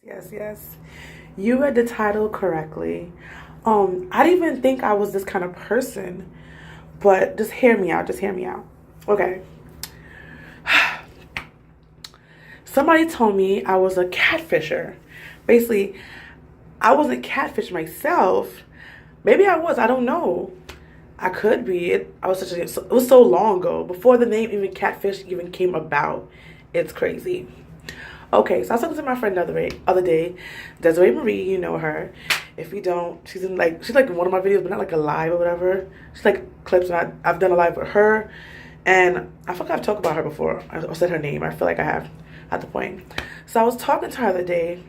Yes, yes. You read the title correctly. I didn't even think I was this kind of person, but just hear me out. Just hear me out. Okay. Somebody told me I was a catfisher. Basically, I wasn't catfish myself. Maybe I was. I don't know. I could be. I was it was so long ago before the name even catfish even came about. It's crazy. Okay, so I was talking to my friend other day, Desiree Marie. You know her. If you don't, she's like in one of my videos, but not like a live or whateve. She's like clips, and I've done a live with her, and I feel like I've talked about her before. I said her name. I feel like I have at the point. So I was talking to her the other day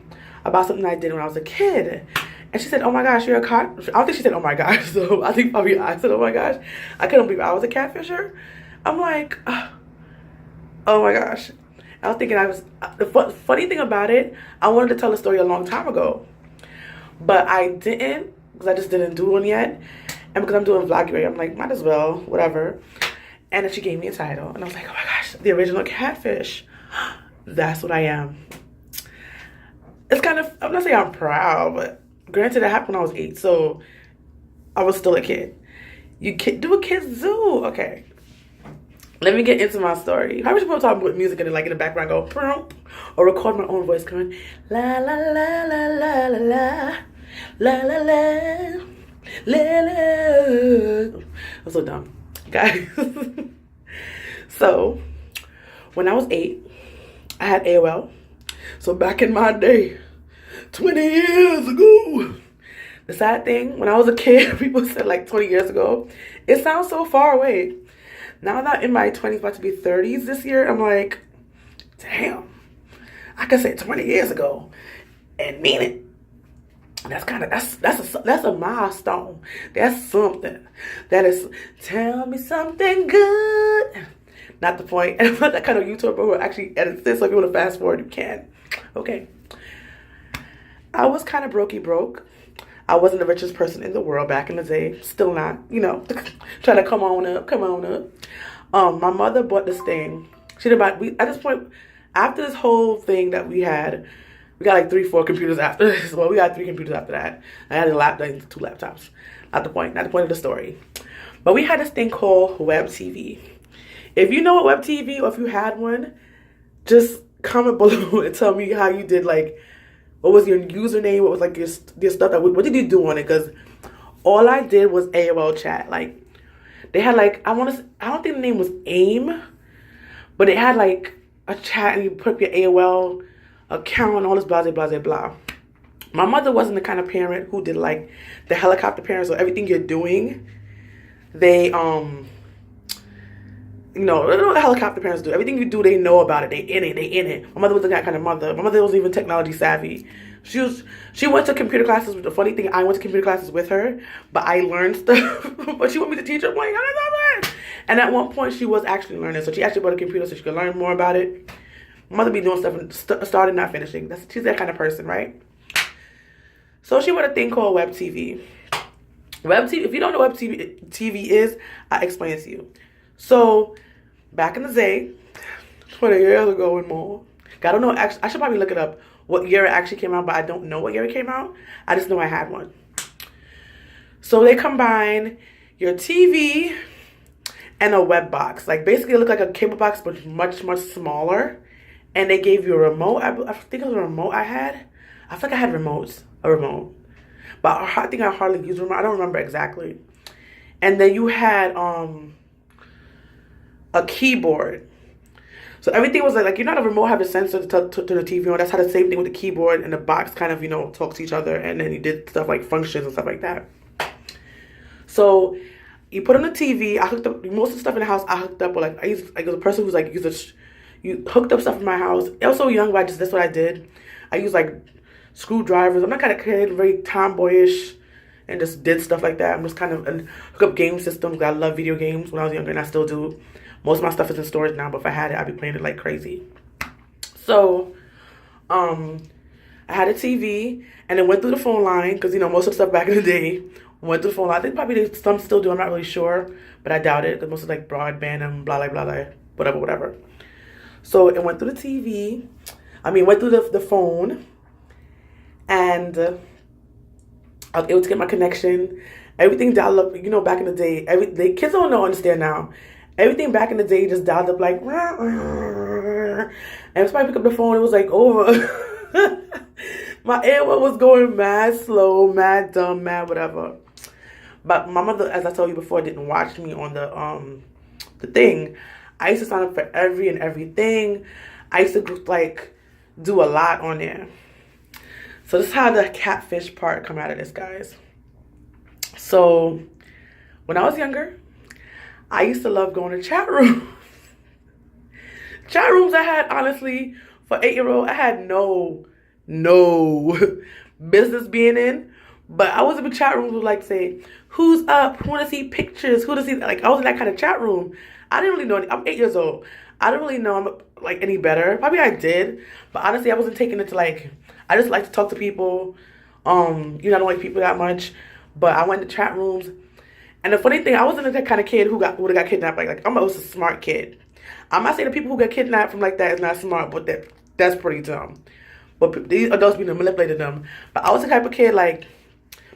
about something I did when I was a kid. And she said, "Oh my gosh, you're a cat." I don't think she said, "Oh my gosh." So I think probably I said, "Oh my gosh." I couldn't believe I was a catfisher. I'm like, oh my gosh. I was thinking the funny thing about it, I wanted to tell a story a long time ago. But I didn't, because I just didn't do one yet. And because I'm doing vloggery, I'm like, might as well, whatever. And then she gave me a title. And I was like, oh my gosh, the original catfish. That's what I am. It's kind of, I'm not saying I'm proud, but granted, it happened when I was 8. So I was still a kid. Do a kid's zoo. Okay. Let me get into my story. How many people talking with music and then like in the background go, "Prompt," or record my own voice going, la la la la la la la la la la la la. I'm so dumb, guys. So when I was 8, I had AOL. So back in my day, 20 years ago. The sad thing, when I was a kid, people said like 20 years ago. It sounds so far away. Now that I'm in my 20s, about to be 30s this year, I'm like, damn, I could say 20 years ago and mean it. That's kind of that's a milestone. That's something. That is, tell me something good. Not the point. And I'm not that kind of YouTuber who actually edits this. So if you want to fast forward, you can. Okay. I was kind of broke. I wasn't the richest person in the world back in the day. Still not, trying to come on up. My mother bought this thing. She did buy, at this point, after this whole thing that we had, we got like 3, 4 computers after this. Well, we got 3 computers after that. I had a laptop, 2 laptops. Not the point of the story. But we had this thing called Web TV. If you know what Web TV, or if you had one, just comment below and tell me how you did, like, what was your username? What was like your stuff? What did you do on it? Because all I did was AOL chat. Like, they had like, I don't think the name was AIM, but it had like a chat and you put up your AOL account and all this blah, blah, blah, blah. My mother wasn't the kind of parent who did like the helicopter parents, so everything you're doing, they, what helicopter parents do. Everything you do, they know about it. They in it. My mother wasn't that kind of mother. My mother wasn't even technology savvy. She went to computer classes. The funny thing, I went to computer classes with her, but I learned stuff. But she wanted me to teach her. I'm like, I don't know. And at one point, she was actually learning. So she actually bought a computer so she could learn more about it. My mother be doing stuff and starting, not finishing. She's that kind of person, right? So she bought a thing called Web TV. Web TV. If you don't know what TV is, I explain it to you. So back in the day, 20 years ago and more. I don't know. Actually, I should probably look it up what year it actually came out, but I don't know what year it came out. I just know I had one. So they combine your TV and a web box. Like basically it looked like a cable box, but much, much smaller. And they gave you a remote. I think it was a remote I had. I think I had a remote. But I think I hardly used a remote. I don't remember exactly. And then you had a keyboard. So everything was like, a remote have a sensor to the TV on. That's how the same thing with the keyboard and the box kind of, talk to each other. And then you did stuff like functions and stuff like that. So you put on the TV. I hooked up most of the stuff in the house. I hooked up with I was a person who's like you hooked up stuff in my house. I was so young, but that's what I did. I used like screwdrivers. I'm not kind of kid, very tomboyish, and just did stuff like that. I'm just kind of and hook up game systems. I love video games when I was younger, and I still do. Most of my stuff is in storage now, but if I had it, I'd be playing it like crazy. So, I had a TV, and it went through the phone line, because, most of the stuff back in the day went through the phone line. I think probably some still do, I'm not really sure, but I doubt it, because most of like broadband and blah, blah, blah, blah, whatever. So it went through the TV, went through the phone, and I was able to get my connection. Everything dialed up, you know, back in the day. The kids don't know, understand now. Everything back in the day just dialed up like, and if somebody picked up the phone, it was like over. My AOL was going mad slow, mad dumb, mad whatever. But my mother, as I told you before, didn't watch me on the thing. I used to sign up for everything. I used to like do a lot on there. So this is how the catfish part come out of this, guys. So when I was younger, I used to love going to chat rooms. Chat rooms I had, honestly, for 8-year-old, I had no business being in. But I was in the chat rooms with like say, who's up? Who want to see pictures? Who to see? Like I was in that kind of chat room. I didn't really know. I'm 8 years old. I didn't really know I'm like any better. Probably I did, but honestly, I wasn't taking it to like. I just like to talk to people. You know, I don't like people that much. But I went to chat rooms, and the funny thing, I wasn't that kind of kid who would have got kidnapped. Like I was a smart kid. I'm not saying the people who get kidnapped from like that is not smart, but that's pretty dumb. But these adults being manipulated them. But I was the type of kid like.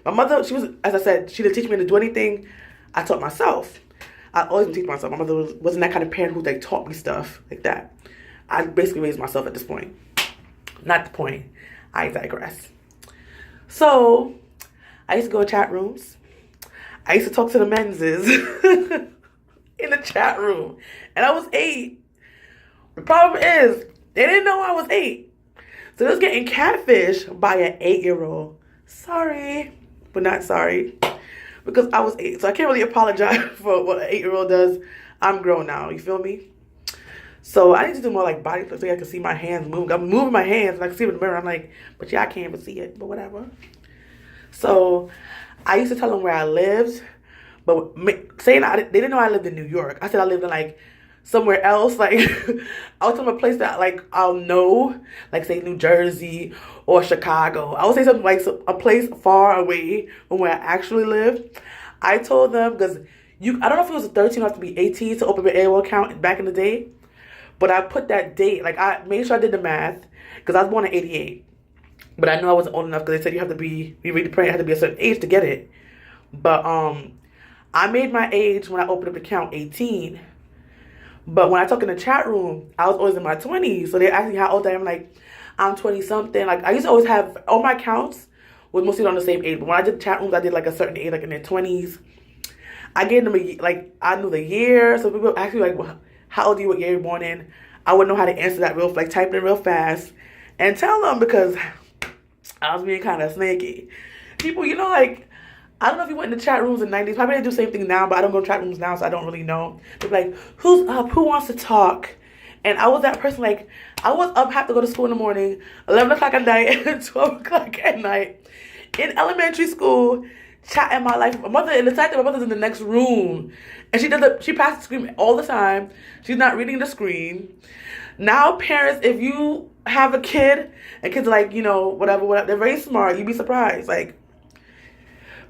My mother, she was, as I said, she didn't teach me to do anything. I taught myself. I always been teaching myself. My mother wasn't that kind of parent who like taught me stuff like that. I basically raised myself at this point. Not the point. I digress. So, I used to go to chat rooms. I used to talk to the menses in the chat room. And I was 8. The problem is, they didn't know I was 8. So they was getting catfished by an 8-year-old. Sorry. But not sorry, because I was 8, so I can't really apologize for what an 8-year-old does. I'm grown now, you feel me? So I need to do more like body flips so I can see my hands moving. I'm moving my hands and I can see it in the mirror. I'm like, but yeah, I can't even see it, but whatever. So I used to tell them where I lived, but saying they didn't know I lived in New York. I said I lived in like somewhere else. Like I was from a place that like I'll know, like say New Jersey or Chicago. I would say something like a place far away from where I actually lived. I told them because I don't know if it was 13 or have to be 18 to open an AOL account back in the day, but I put that date. Like I made sure I did the math because I was born in '88, but I knew I wasn't old enough because they said you read the print, you have to be a certain age to get it. But I made my age when I opened up the account 18. But when I talk in the chat room, I was always in my 20s. So they asked me how old I am. Like, I'm 20-something. Like, I used to always have, all my accounts was mostly on the same age. But when I did chat rooms, I did like a certain age, like in their 20s. I gave them I knew the year. So people ask me like, well, how old are you, what year you're born in? I wouldn't know how to answer that like type it real fast and tell them because I was being kind of snaky. People, you know, like, I don't know if you went in the chat rooms in the 90s. Probably they do the same thing now, but I don't go to chat rooms now, so I don't really know. They're like, who's up? Who wants to talk? And I was that person, like, I was up, have to go to school in the morning, 11 o'clock at night, and 12 o'clock at night. In elementary school, chatting my life. My mother, and the fact that my mother's in the next room, and she passes the screen all the time. She's not reading the screen. Now, parents, if you have a kid, and kids are like, you know, whatever, they're very smart, you'd be surprised. Like,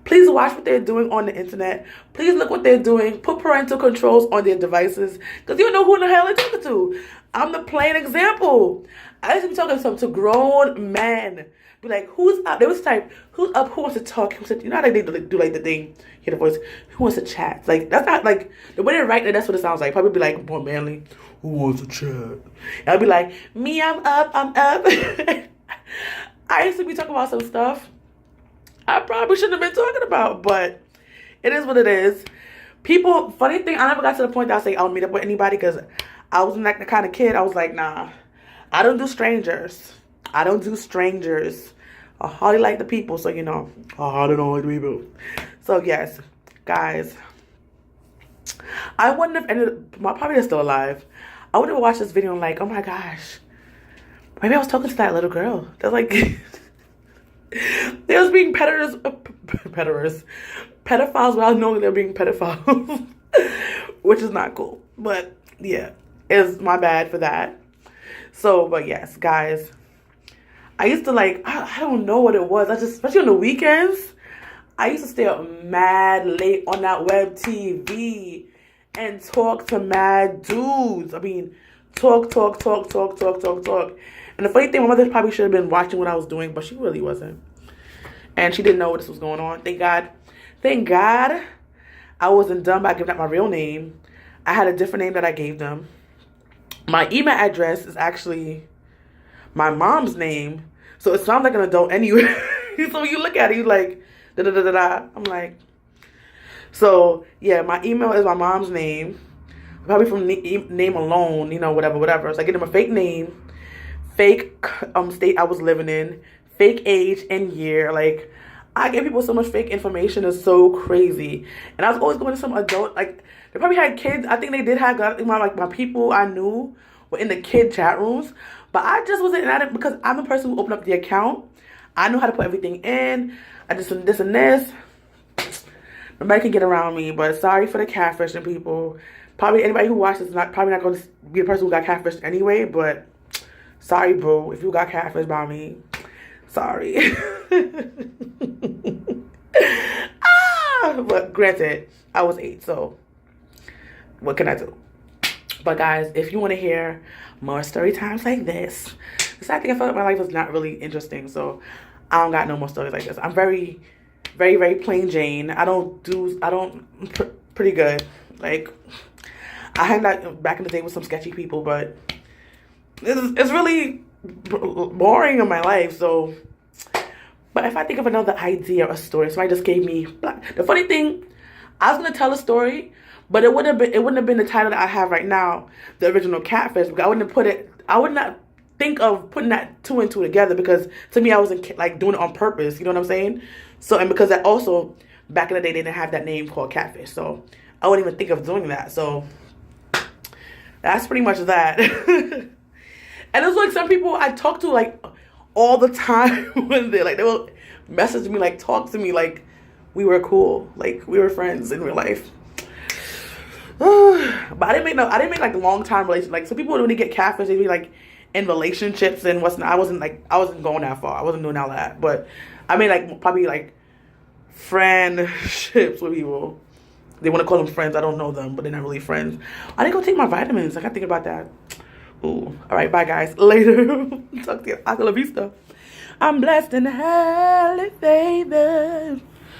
please watch what they're doing on the internet. Please look what they're doing. Put parental controls on their devices. Because you don't know who in the hell they're talking to. I'm the plain example. I used to be talking to grown men. Be like, who's up? They was type, who's up? Who wants to talk? Who said, you know how they do like the thing, hear the voice, who wants to chat? Like, that's not like, the way they write it, that's what it sounds like. Probably be like, more manly, who wants to chat? And I'll be like, me, I'm up. I used to be talking about some stuff I probably shouldn't have been talking about, but it is what it is. People, funny thing, I never got to the point that I say I'll meet up with anybody because I wasn't like the kind of kid. I was like, nah, I don't do strangers. I hardly like the people, so you know, I hardly don't like the people. So yes, guys, I wouldn't have ended. Probably they're still alive. I would have watched this video and like, oh my gosh, maybe I was talking to that little girl. They're like. They was being pedophiles without knowing they're being pedophiles, which is not cool. But yeah, it's my bad for that. So, but yes, guys, I used to like, I don't know what it was. Especially on the weekends, I used to stay up mad late on that web TV and talk to mad dudes. I mean, talk. And And the funny thing, my mother probably should have been watching what I was doing, but she really wasn't. And she didn't know this was going on. Thank God. Thank God I wasn't done by giving out my real name. I had a different name that I gave them. My email address is actually my mom's name. So it sounds like an adult anyway. So when you look at it, you're like, da da da da da. I'm like, so yeah, my email is my mom's name. Probably from name alone, you know, whatever. So I give them a fake name, fake state I was living in, fake age and year. Like, I give people so much fake information. It's so crazy. And I was always going to some adult, like, they probably had kids. I think they did have, my people I knew were in the kid chat rooms. But I just wasn't at it because I'm the person who opened up the account. I knew how to put everything in. I just this and this. Nobody can get around me. But sorry for the catfishing people. Probably anybody who watches is probably not going to be the person who got catfished anyway. But sorry, bro. If you got catfished by me, sorry. But granted, I was 8, so what can I do? But guys, if you want to hear more story times like this, I think I felt like my life was not really interesting, so I don't got no more stories like this. I'm very, very, very plain Jane. Pretty good. Like, I hanged out back in the day with some sketchy people, but it's really boring in my life, so. But if I think of another idea or story, somebody just gave me, the funny thing, I was gonna tell a story, but it wouldn't have been the title that I have right now, the original Catfish, because I would not think of putting that 2 and 2 together, because to me I wasn't like doing it on purpose, you know what I'm saying? So, and because that also, back in the day, they didn't have that name called Catfish, so I wouldn't even think of doing that. So that's pretty much that. And it's like some people I talk to like all the time when they will message me, like talk to me like we were cool, like we were friends in real life. But I didn't make like long time relations. Like some people when they get catfish, they be like in relationships and what's not. I wasn't going that far. I wasn't doing all that. But I made like probably like friendships with people. They want to call them friends. I don't know them, but they're not really friends. I didn't go take my vitamins. I gotta think about that. Ooh. All right, bye guys. Later. Talk to you. Hasta la vista. I'm blessed and highly favored.